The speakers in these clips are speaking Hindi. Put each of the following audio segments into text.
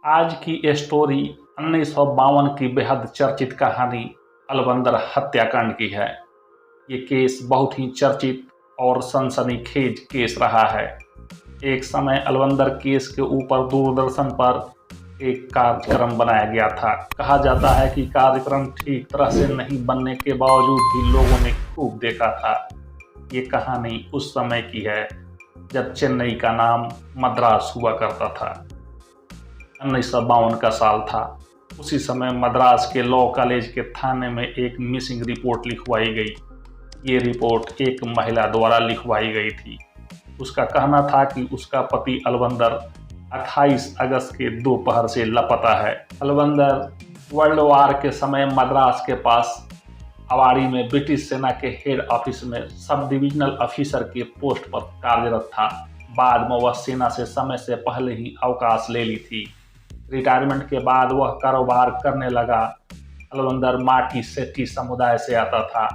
आज की स्टोरी 1952 की बेहद चर्चित कहानी अलवंदर हत्याकांड की है। ये केस बहुत ही चर्चित और सनसनीखेज केस रहा है। एक समय अलवंदर केस के ऊपर दूरदर्शन पर एक कार्यक्रम बनाया गया था। कहा जाता है कि कार्यक्रम ठीक तरह से नहीं बनने के बावजूद भी लोगों ने खूब देखा था। ये कहानी उस समय की है जब चेन्नई का नाम मद्रास हुआ करता था। 1952 का साल था। उसी समय मद्रास के लॉ कॉलेज के थाने में एक मिसिंग रिपोर्ट लिखवाई गई। ये रिपोर्ट एक महिला द्वारा लिखवाई गई थी। उसका कहना था कि उसका पति अलवंदर 28 अगस्त के दोपहर से लापता है। अलवंदर वर्ल्ड वार के समय मद्रास के पास अवाड़ी में ब्रिटिश सेना के हेड ऑफिस में सब डिविजनल ऑफिसर के पोस्ट पर कार्यरत था। बाद में वह सेना से समय से पहले ही अवकाश ले ली थी। रिटायरमेंट के बाद वह कारोबार करने लगा। अलवंदर माटी सेट्टी समुदाय से आता था।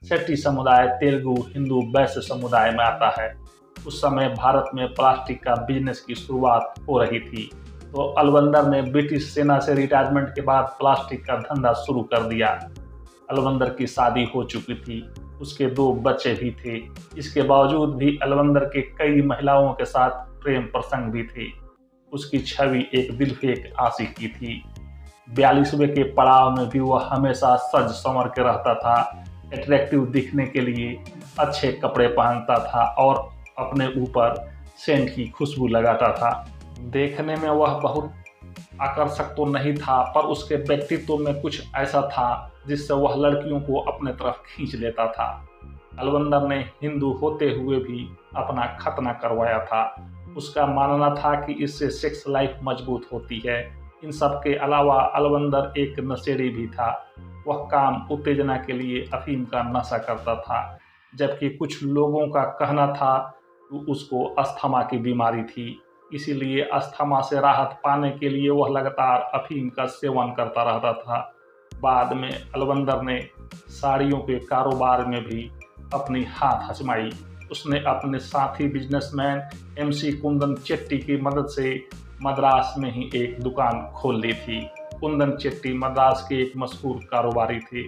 सेट्टी समुदाय तेलुगु हिंदू वैश्य समुदाय में आता है। उस समय भारत में प्लास्टिक का बिजनेस की शुरुआत हो रही थी, तो अलवंदर ने ब्रिटिश सेना से रिटायरमेंट के बाद प्लास्टिक का धंधा शुरू कर दिया। अलवंदर की शादी हो चुकी थी, उसके 2 बच्चे भी थे। इसके बावजूद भी अलवंदर के कई महिलाओं के साथ प्रेम प्रसंग भी थे। उसकी छवि एक दिलफेक आशिकी थी। 42वें के पड़ाव में भी वह हमेशा सज संवर के रहता था। अट्रैक्टिव दिखने के लिए अच्छे कपड़े पहनता था और अपने ऊपर सेंट की खुशबू लगाता था। देखने में वह बहुत आकर्षक तो नहीं था, पर उसके व्यक्तित्व में कुछ ऐसा था जिससे वह लड़कियों को अपने तरफ खींच लेता था। अलवंदर ने हिंदू होते हुए भी अपना खतना करवाया था। उसका मानना था कि इससे सेक्स लाइफ मजबूत होती है। इन सब के अलावा अलवंदर एक नशेड़ी भी था। वह काम उत्तेजना के लिए अफीम का नशा करता था, जबकि कुछ लोगों का कहना था कि उसको अस्थमा की बीमारी थी। इसीलिए अस्थमा से राहत पाने के लिए वह लगातार अफीम का सेवन करता रहता था। बाद में अलवंदर ने साड़ियों के कारोबार में भी अपनी हाथ आजमाई। उसने अपने साथी बिजनेसमैन MC कुंदन चेट्टी की मदद से मद्रास में ही एक दुकान खोल ली थी। कुंदन चेट्टी मद्रास के एक मशहूर कारोबारी थे।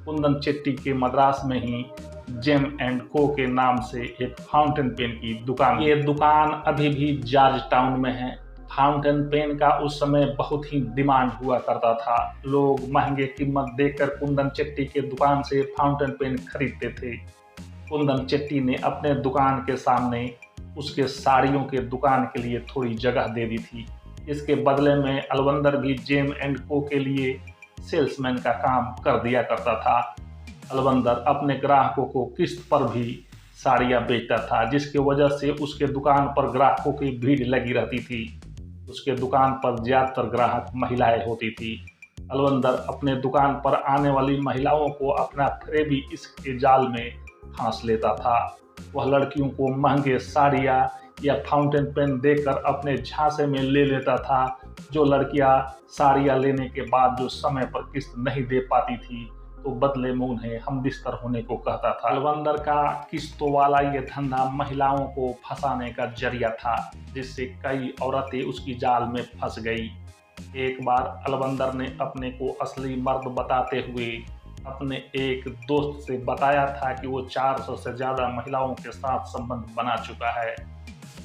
कुंदन चेट्टी के मद्रास में ही जेम एंड को के नाम से एक फाउंटेन पेन की दुकान। ये दुकान अभी भी जॉर्ज टाउन में है। फाउंटेन पेन का उस समय बहुत ही डिमांड हुआ करता था। लोग महंगे कीमत देकर कुंदन चेट्टी के दुकान से फाउंटेन पेन खरीदते थे। कुंदन चेट्टी ने अपने दुकान के सामने उसके साड़ियों के दुकान के लिए थोड़ी जगह दे दी थी। इसके बदले में अलवंदर भी जेम एंड को के लिए सेल्समैन का काम कर दिया करता था। अलवंदर अपने ग्राहकों को किस्त पर भी साड़ियाँ बेचता था, जिसकी वजह से उसके दुकान पर ग्राहकों की भीड़ लगी रहती थी। उसके दुकान पर ज़्यादातर ग्राहक महिलाएं होती थी। अलवंदर अपने दुकान पर आने वाली महिलाओं को अपना फरेबी इसके जाल में फांस लेता था। वह लड़कियों को महंगे साड़ियाँ या फाउंटेन पेन देकर अपने झांसे में ले लेता था। जो लड़कियां साड़ियाँ लेने के बाद जो समय पर किस्त नहीं दे पाती थी, तो बदले में उन्हें हमबिस्तर होने को कहता था। अलवंदर का किस्तों वाला ये धंधा महिलाओं को फंसाने का जरिया था, जिससे कई औरतें उसकी जाल में फंस गई। एक बार अलवंदर ने अपने को असली मर्द बताते हुए अपने एक दोस्त से बताया था कि वो 400 से ज़्यादा महिलाओं के साथ संबंध बना चुका है।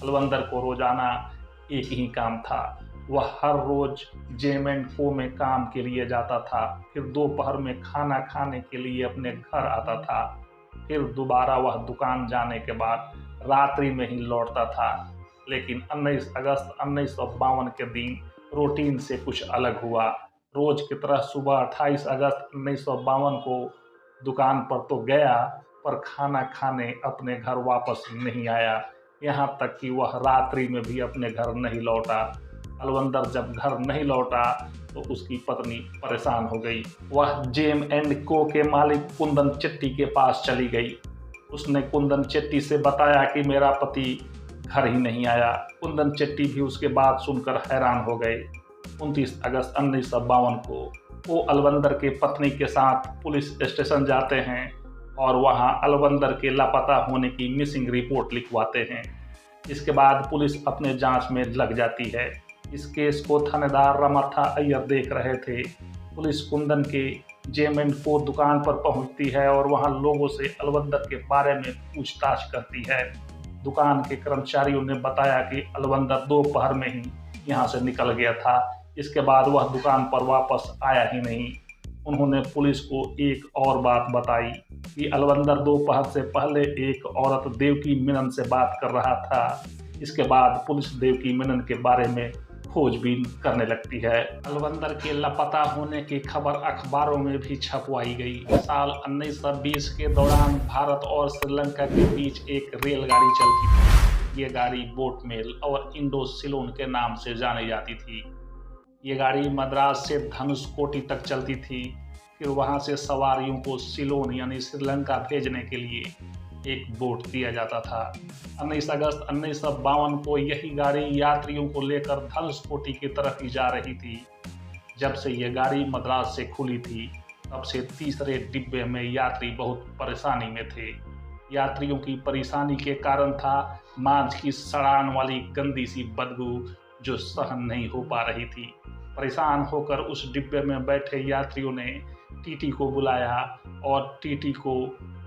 अलवंदर को रोजाना एक ही काम था। वह हर रोज जेम एंड को में काम के लिए जाता था, फिर दोपहर में खाना खाने के लिए अपने घर आता था, फिर दोबारा वह दुकान जाने के बाद रात्रि में ही लौटता था। लेकिन 19 अगस्त 1952 के दिन रूटीन से कुछ अलग हुआ। रोज की तरह सुबह 28 अगस्त 1952 को दुकान पर तो गया, पर खाना खाने अपने घर वापस नहीं आया। यहाँ तक कि वह रात्रि में भी अपने घर नहीं लौटा। अलवंदर जब घर नहीं लौटा तो उसकी पत्नी परेशान हो गई। वह जेम एंड को के मालिक कुंदन चेट्टी के पास चली गई। उसने कुंदन चेट्टी से बताया कि मेरा पति घर ही नहीं आया। कुंदन चेट्टी भी उसके बात सुनकर हैरान हो गए। 29 अगस्त 1952 को वो अलवंदर के पत्नी के साथ पुलिस स्टेशन जाते हैं और वहां अलवंदर के लापता होने की मिसिंग रिपोर्ट लिखवाते हैं। इसके बाद पुलिस अपने जांच में लग जाती है। इस केस को थानेदार रमाथा अय्यर देख रहे थे। पुलिस कुंदन के जेम को दुकान पर पहुंचती है और वहां लोगों से अलवंदर के बारे में पूछताछ करती है। दुकान के कर्मचारियों ने बताया कि अलवंदर दोपहर में ही यहां से निकल गया था। इसके बाद वह दुकान पर वापस आया ही नहीं। उन्होंने पुलिस को एक और बात बताई कि अलवंदर दोपहर से पहले एक औरत देवकी मेनन से बात कर रहा था। इसके बाद पुलिस देवकी मेनन के बारे में खोजबीन करने लगती है। अलवंदर के लापता होने की खबर अखबारों में भी छपवाई गई। साल 1920 के दौरान भारत और श्रीलंका के बीच एक रेलगाड़ी चलती थी। ये गाड़ी बोट मेल और इंडो सिलोन के नाम से जानी जाती थी। ये गाड़ी मद्रास से धनुषकोटी तक चलती थी। फिर वहां से सवारियों को सिलोन यानी श्रीलंका भेजने के लिए एक बोट दिया जाता था। 19 अगस्त 1952 को यही गाड़ी यात्रियों को लेकर धनुषकोटी की तरफ ही जा रही थी। जब से यह गाड़ी मद्रास से खुली थी तब से तीसरे डिब्बे में यात्री बहुत परेशानी में थे। यात्रियों की परेशानी के कारण था मांस की सड़ान वाली गंदी सी बदबू जो सहन नहीं हो पा रही थी। परेशान होकर उस डिब्बे में बैठे यात्रियों ने टीटी को बुलाया और टीटी को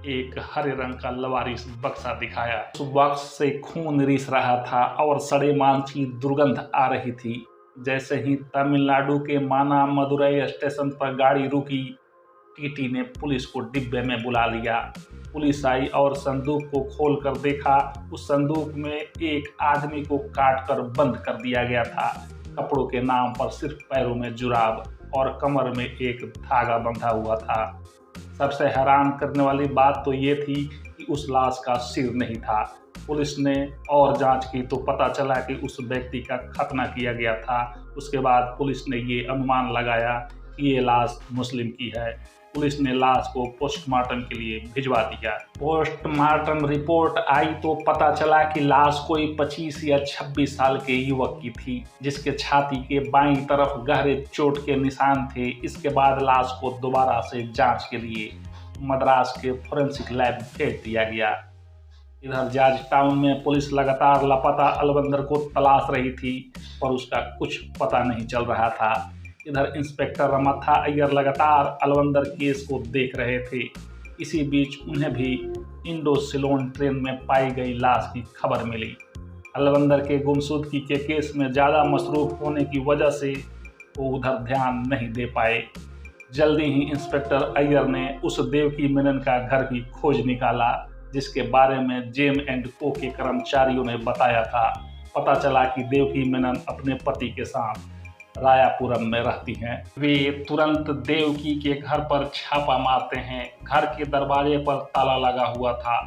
एक हरे रंग का लवारिस बक्सा दिखाया। उस बक्स से खून रिस रहा था और सड़े मांस की दुर्गंध आ रही थी। जैसे ही तमिलनाडु के माना मदुरई स्टेशन पर गाड़ी रुकी, टीटी ने पुलिस को डिब्बे में बुला लिया। पुलिस आई और संदूक को खोल कर देखा। उस संदूक में एक आदमी को काट कर बंद कर दिया गया था। कपड़ों के नाम पर सिर्फ पैरों में जुराब और कमर में एक धागा बंधा हुआ था। सबसे हैरान करने वाली बात तो ये थी कि उस लाश का सिर नहीं था। पुलिस ने और जांच की तो पता चला कि उस व्यक्ति का खतना किया गया था। उसके बाद पुलिस ने ये अनुमान लगाया कि ये लाश मुस्लिम की है। पुलिस ने लाश को पोस्टमार्टम के लिए भिजवा दिया। पोस्टमार्टम रिपोर्ट आई तो पता चला कि लाश कोई 25 या 26 साल के युवक की थी, जिसके छाती के बाईं तरफ गहरे चोट के निशान थे। इसके बाद लाश को दोबारा से जांच के लिए मद्रास के फोरेंसिक लैब भेज दिया गया। इधर जॉर्ज टाउन में पुलिस लगातार लापता अलवंदर को तलाश रही थी, पर उसका कुछ पता नहीं चल रहा था। इधर इंस्पेक्टर रमाथा अय्यर लगातार अलवंदर केस को देख रहे थे। इसी बीच उन्हें भी इंडो सिलोन ट्रेन में पाई गई लाश की खबर मिली। अलवंदर के गुमशुदगी के केस में ज़्यादा मसरूफ होने की वजह से वो उधर ध्यान नहीं दे पाए। जल्दी ही इंस्पेक्टर अय्यर ने उस देवकी मेनन का घर भी खोज निकाला, जिसके बारे में जेम एंड को के कर्मचारियों ने बताया था। पता चला कि देवकी मेनन अपने पति के साथ रायापुरम में रहती हैं। वे तुरंत देवकी के घर पर छापा मारते हैं। घर के दरवाजे पर ताला लगा हुआ था।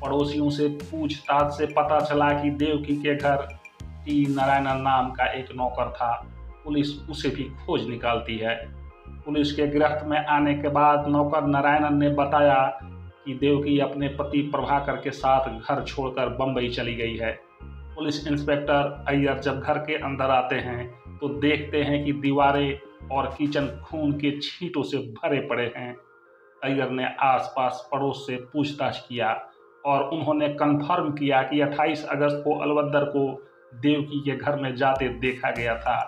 पड़ोसियों से पूछताछ से पता चला कि देवकी के घर टी नारायणन नाम का एक नौकर था। पुलिस उसे भी खोज निकालती है। पुलिस के गिरफ्त में आने के बाद नौकर नारायणन ने बताया कि देवकी अपने पति प्रभाकर के साथ घर छोड़कर बंबई चली गई है। पुलिस इंस्पेक्टर अय्यर जब घर के अंदर आते हैं तो देखते हैं कि दीवारें और किचन खून के छींटों से भरे पड़े हैं। अय्यर ने आसपास पड़ोस से पूछताछ किया और उन्होंने कन्फर्म किया कि 28 अगस्त को अलवंदर को देवकी के घर में जाते देखा गया था।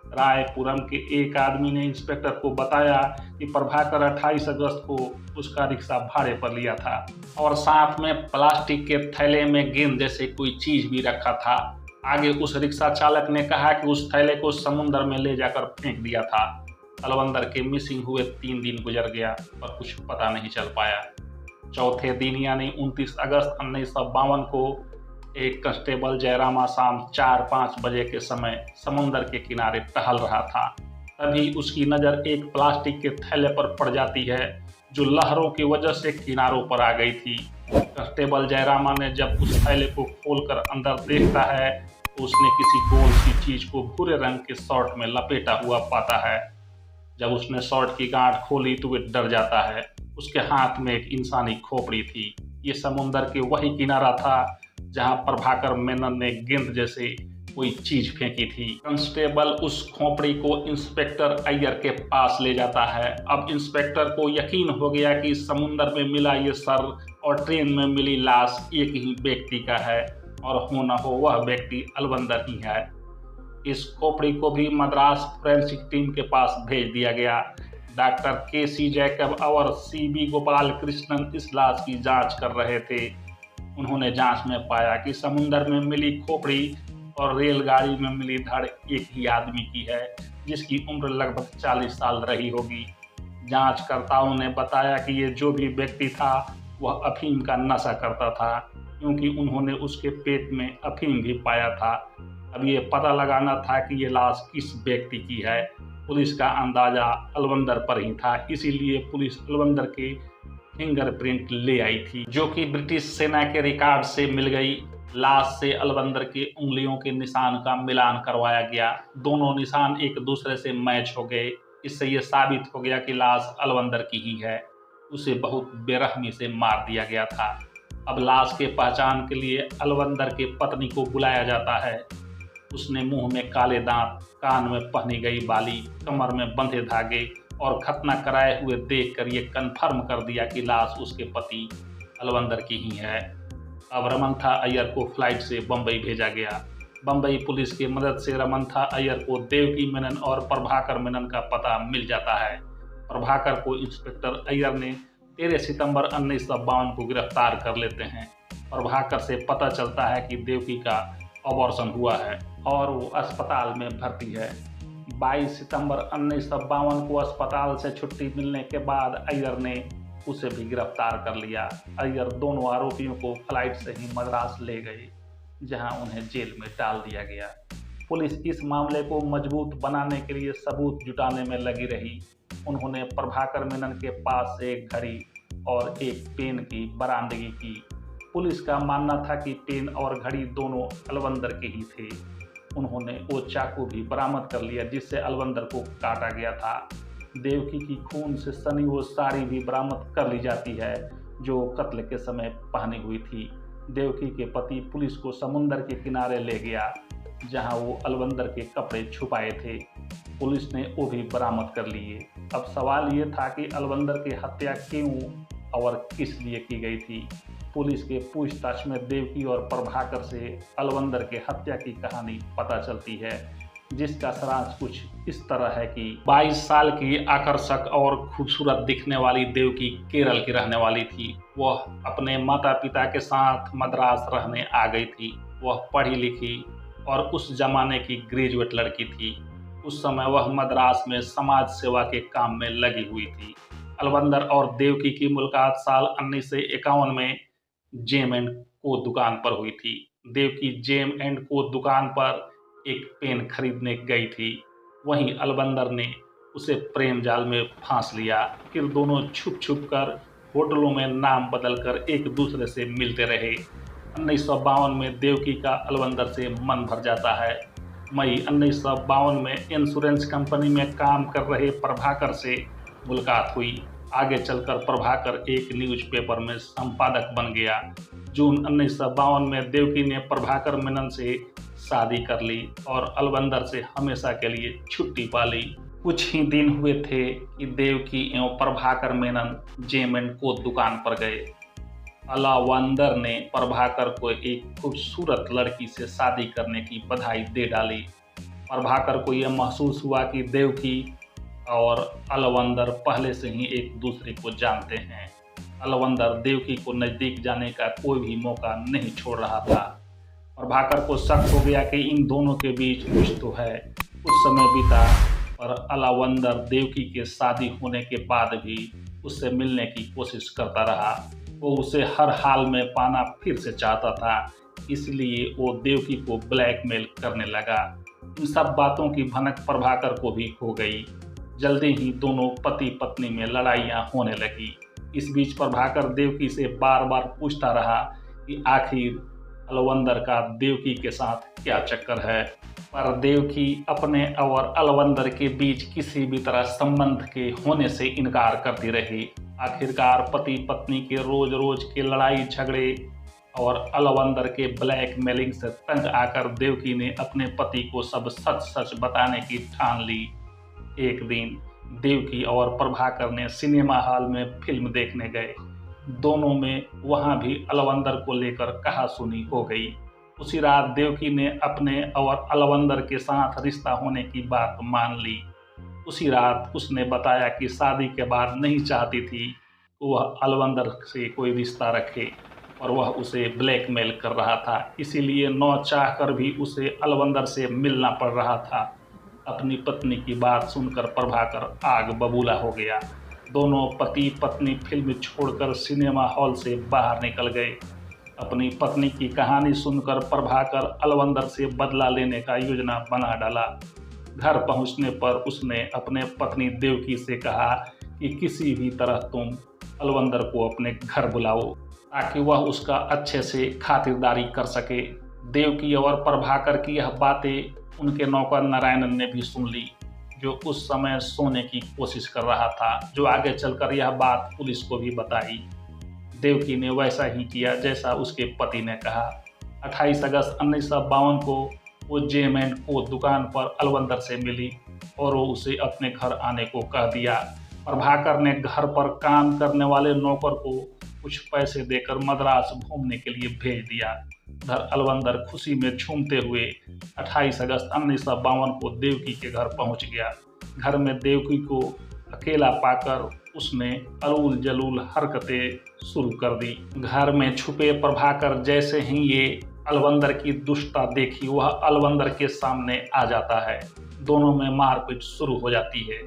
रायपुरम के एक आदमी ने इंस्पेक्टर को बताया कि प्रभाकर 28 अगस्त को उसका रिक्शा भाड़े पर लिया था और साथ में प्लास्टिक के थैले में गेंद जैसे कोई चीज भी रखा था। आगे उस रिक्शा चालक ने कहा कि उस थैले को समुद्र में ले जाकर फेंक दिया था। अलवंदर के मिसिंग हुए 3 दिन गुजर गया पर कुछ पता नहीं चल पाया। चौथे दिन यानी 29 अगस्त 1952 को एक कांस्टेबल जयरामा शाम 4-5 बजे के समय समुद्र के किनारे टहल रहा था। तभी उसकी नज़र एक प्लास्टिक के थैले पर पड़ जाती है जो लहरों की वजह से किनारों पर आ गई थी। कांस्टेबल जयरामा ने जब उस थैले को खोलकर अंदर देखता है तो उसने किसी गोल सी चीज को भूरे रंग के शॉर्ट में लपेटा हुआ पाता है। जब उसने शॉर्ट की गांठ खोली तो वे डर जाता है। उसके हाथ में एक इंसानी खोपड़ी थी। ये समुद्र के वही किनारा था जहां प्रभाकर मेनन ने गेंद जैसे कोई चीज फेंकी थी। कांस्टेबल उस खोपड़ी को इंस्पेक्टर अय्यर के पास ले जाता है। अब इंस्पेक्टर को यकीन हो गया कि समुद्र में मिला ये सर और ट्रेन में मिली लाश एक ही व्यक्ति का है और हो न हो वह व्यक्ति अलवंदर ही है। इस खोपड़ी को भी मद्रास फोरेंसिक टीम के पास भेज दिया गया। Doctor KC. जैकब और सी.बी. गोपाल कृष्णन इस लाश की जांच कर रहे थे। उन्होंने जांच में पाया कि समुद्र में मिली खोपड़ी और रेलगाड़ी में मिली धड़ एक ही आदमी की है, जिसकी उम्र लगभग 40 साल रही होगी। जांचकर्ताओं ने बताया कि ये जो भी व्यक्ति था वह अफीम का नशा करता था, क्योंकि उन्होंने उसके पेट में अफीम भी पाया था। अब ये पता लगाना था कि ये लाश किस व्यक्ति की है। पुलिस का अंदाजा अलवंदर पर ही था, इसीलिए पुलिस अलवंदर के फिंगरप्रिंट ले आई थी, जो कि ब्रिटिश सेना के रिकॉर्ड से मिल गई। लाश से अलवंदर के उंगलियों के निशान का मिलान करवाया गया। दोनों निशान एक दूसरे से मैच हो गए। इससे यह साबित हो गया कि लाश अलवंदर की ही है। उसे बहुत बेरहमी से मार दिया गया था। अब लाश के पहचान के लिए अलवंदर के पत्नी को बुलाया जाता है। उसने मुंह में काले दांत, कान में पहनी गई बाली, कमर में बंधे धागे और खतना कराए हुए देखकर ये कन्फर्म कर दिया कि लाश उसके पति अलवंदर की ही है। अब रमन्था अय्यर को फ्लाइट से बंबई भेजा गया। बंबई पुलिस की मदद से रमन्था अय्यर को देवकी मेनन और प्रभाकर मेनन का पता मिल जाता है। प्रभाकर को इंस्पेक्टर अय्यर ने 13 सितंबर 1952 को गिरफ्तार कर लेते हैं। प्रभाकर से पता चलता है कि देवकी का अबॉर्शन हुआ है और वो अस्पताल में भर्ती है। 22 सितंबर 1952 को अस्पताल से छुट्टी मिलने के बाद अय्यर ने उसे भी गिरफ्तार कर लिया। अय्यर दोनों आरोपियों को फ्लाइट से ही मद्रास ले गए, जहां उन्हें जेल में डाल दिया गया। पुलिस इस मामले को मजबूत बनाने के लिए सबूत जुटाने में लगी रही। उन्होंने प्रभाकर मेनन के पास से एक घड़ी और एक पेन की बरामदगी की। पुलिस का मानना था कि पेन और घड़ी दोनों अलवंदर के ही थे। उन्होंने वो चाकू भी बरामद कर लिया जिससे अलवंदर को काटा गया था। देवकी की खून से सनी वो साड़ी भी बरामद कर ली जाती है जो कत्ल के समय पहनी हुई थी। देवकी के पति पुलिस को समुद्र के किनारे ले गया, जहां वो अलवंदर के कपड़े छुपाए थे। पुलिस ने वो भी बरामद कर लिए। अब सवाल ये था कि अलवंदर की हत्या क्यों और किस लिए की गई थी। पुलिस के पूछताछ में देवकी और प्रभाकर से अलवंदर के हत्या की कहानी पता चलती है, जिसका सारांश कुछ इस तरह है कि 22 साल की आकर्षक और खूबसूरत दिखने वाली देवकी केरल की रहने वाली थी। वह अपने माता पिता के साथ मद्रास रहने आ गई थी। वह पढ़ी लिखी और उस जमाने की ग्रेजुएट लड़की थी। उस समय वह मद्रास में समाज सेवा के काम में लगी हुई थी। अलवंदर और देवकी की मुलाकात साल 1951 में जेम एंड को दुकान पर हुई थी। देवकी जेम एंड को दुकान पर एक पेन खरीदने गई थी। वहीं अलवंदर ने उसे प्रेम जाल में फांस लिया। फिर दोनों छुप छुप कर होटलों में नाम बदलकर एक दूसरे से मिलते रहे। 1952 में देवकी का अलवंदर से मन भर जाता है। मई 1952 में इंश्योरेंस कंपनी में काम कर रहे प्रभाकर से मुलाकात हुई। आगे चलकर प्रभाकर एक न्यूज़पेपर में संपादक बन गया। जून 1952 में देवकी ने प्रभाकर मेनन से शादी कर ली और अलवंदर से हमेशा के लिए छुट्टी पा ली। कुछ ही दिन हुए थे कि देवकी एवं प्रभाकर मेनन जेम एंड को दुकान पर गए। अलवंदर ने प्रभाकर को एक खूबसूरत लड़की से शादी करने की बधाई दे डाली। प्रभाकर को यह महसूस हुआ कि देवकी और अलवंदर पहले से ही एक दूसरे को जानते हैं। अलवंदर देवकी को नज़दीक जाने का कोई भी मौका नहीं छोड़ रहा था। प्रभाकर को शक हो गया कि इन दोनों के बीच कुछ तो है। कुछ समय बीता और अलवंदर देवकी के शादी होने के बाद भी उससे मिलने की कोशिश करता रहा। वो उसे हर हाल में पाना फिर से चाहता था, इसलिए वो देवकी को ब्लैकमेल करने लगा। इन सब बातों की भनक प्रभाकर को भी हो गई। जल्दी ही दोनों पति पत्नी में लड़ाइयाँ होने लगी। इस बीच प्रभाकर देवकी से बार बार पूछता रहा कि आखिर अलवंदर का देवकी के साथ क्या चक्कर है, पर देवकी अपने और अलवंदर के बीच किसी भी तरह संबंध के होने से इनकार करती रही। आखिरकार पति पत्नी के रोज रोज के लड़ाई झगड़े और अलवंदर के ब्लैकमेलिंग से तंग आकर देवकी ने अपने पति को सब सच सच बताने की ठान ली। एक दिन देवकी और प्रभाकर ने सिनेमा हॉल में फिल्म देखने गए। दोनों में वहां भी अलवंदर को लेकर कहासुनी हो गई। उसी रात देवकी ने अपने और अलवंदर के साथ रिश्ता होने की बात मान ली। उसी रात उसने बताया कि शादी के बाद नहीं चाहती थी कि वह अलवंदर से कोई रिश्ता रखे और वह उसे ब्लैकमेल कर रहा था, इसीलिए न चाहकर भी उसे अलवंदर से मिलना पड़ रहा था। अपनी पत्नी की बात सुनकर प्रभाकर आग बबूला हो गया। दोनों पति पत्नी फिल्म छोड़कर सिनेमा हॉल से बाहर निकल गए। अपनी पत्नी की कहानी सुनकर प्रभाकर अलवंदर से बदला लेने का योजना बना डाला। घर पहुंचने पर उसने अपने पत्नी देवकी से कहा कि किसी भी तरह तुम अलवंदर को अपने घर बुलाओ ताकि वह उसका अच्छे से खातिरदारी कर सके। देवकी और प्रभाकर की यह बातें उनके नौकर नारायणन ने भी सुन ली, जो उस समय सोने की कोशिश कर रहा था, जो आगे चलकर यह बात पुलिस को भी बताई। देवकी ने वैसा ही किया जैसा उसके पति ने कहा। 28 अगस्त 1952 को वो जेम&को दुकान पर अलवंदर से मिली और वो उसे अपने घर आने को कह दिया। प्रभाकर ने घर पर काम करने वाले नौकर को कुछ पैसे देकर मद्रास घूमने के लिए भेज दिया। उधर अलवंदर खुशी में झूमते हुए 28 अगस्त 1952 को देवकी के घर पहुंच गया। घर में देवकी को अकेला पाकर उसने अलूल जलूल हरकतें शुरू कर दी। घर में छुपे प्रभाकर जैसे ही ये अलवंदर की दुष्टता देखी, वह अलवंदर के सामने आ जाता है। दोनों में मारपीट शुरू हो जाती है।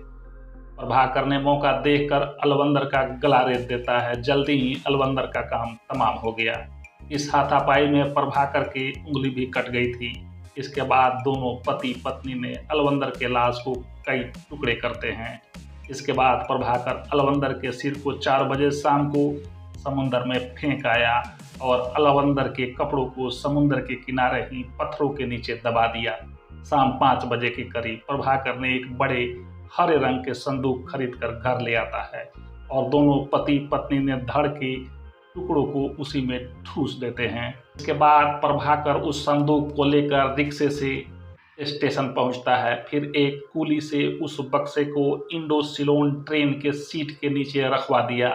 प्रभाकर ने मौका देखकर अलवंदर का गला रेत देता है। जल्दी ही अलवंदर का काम तमाम हो गया। इस हाथापाई में प्रभाकर की उंगली भी कट गई थी। इसके बाद दोनों पति पत्नी ने अलवंदर के लाश को कई टुकड़े करते हैं। इसके बाद प्रभाकर अलवंदर के सिर को 4 बजे शाम को समुद्र में फेंक आया और अलवंदर के कपड़ों को समुद्र के किनारे ही पत्थरों के नीचे दबा दिया। शाम 5 बजे के करीब प्रभाकर ने एक बड़े हरे रंग के संदूक खरीदकर घर ले आता है और दोनों पति पत्नी ने धड़ के टुकड़ों को उसी में ठूस देते हैं। इसके बाद प्रभाकर उस संदूक को लेकर रिक्शे से स्टेशन पहुंचता है। फिर एक कुली से उस बक्से को इंडो सिलोन ट्रेन के सीट के नीचे रखवा दिया।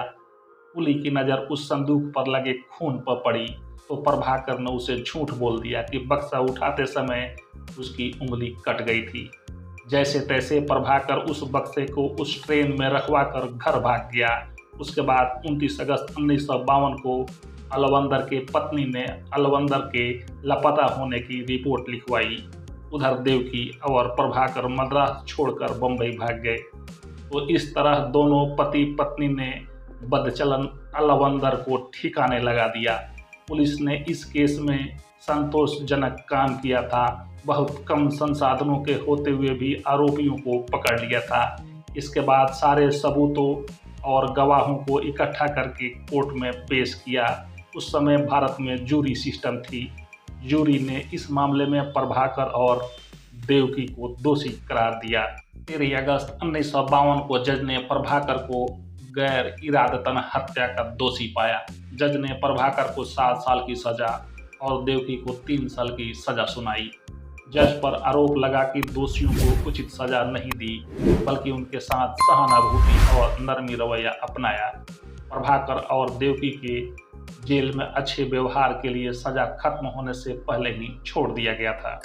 कुली की नज़र उस संदूक पर लगे खून पर पड़ी तो प्रभाकर ने उसे झूठ बोल दिया कि बक्सा उठाते समय उसकी उंगली कट गई थी। जैसे तैसे प्रभाकर उस बक्से को उस ट्रेन में रखवा कर घर भाग गया। उसके बाद 29 अगस्त 1952 को अलवंदर के पत्नी ने अलवंदर के लापता होने की रिपोर्ट लिखवाई। उधर देवकी और प्रभाकर मद्रास छोड़कर बंबई भाग गए। तो इस तरह दोनों पति पत्नी ने बदचलन अलवंदर को ठिकाने लगा दिया। पुलिस ने इस केस में संतोषजनक काम किया था। बहुत कम संसाधनों के होते हुए भी आरोपियों को पकड़ लिया था। इसके बाद सारे सबूतों और गवाहों को इकट्ठा करके कोर्ट में पेश किया। उस समय भारत में जूरी सिस्टम थी। जूरी ने इस मामले में प्रभाकर और देवकी को दोषी करार दिया। 13 अगस्त 1952 को जज ने प्रभाकर को गैर इरादतन हत्या का दोषी पाया। जज ने प्रभाकर को 7 साल की सजा और देवकी को 3 साल की सजा सुनाई। जज पर आरोप लगा कि दोषियों को उचित सजा नहीं दी, बल्कि उनके साथ सहानुभूति और नरमी रवैया अपनाया। प्रभाकर और देवकी के जेल में अच्छे व्यवहार के लिए सजा खत्म होने से पहले ही छोड़ दिया गया था।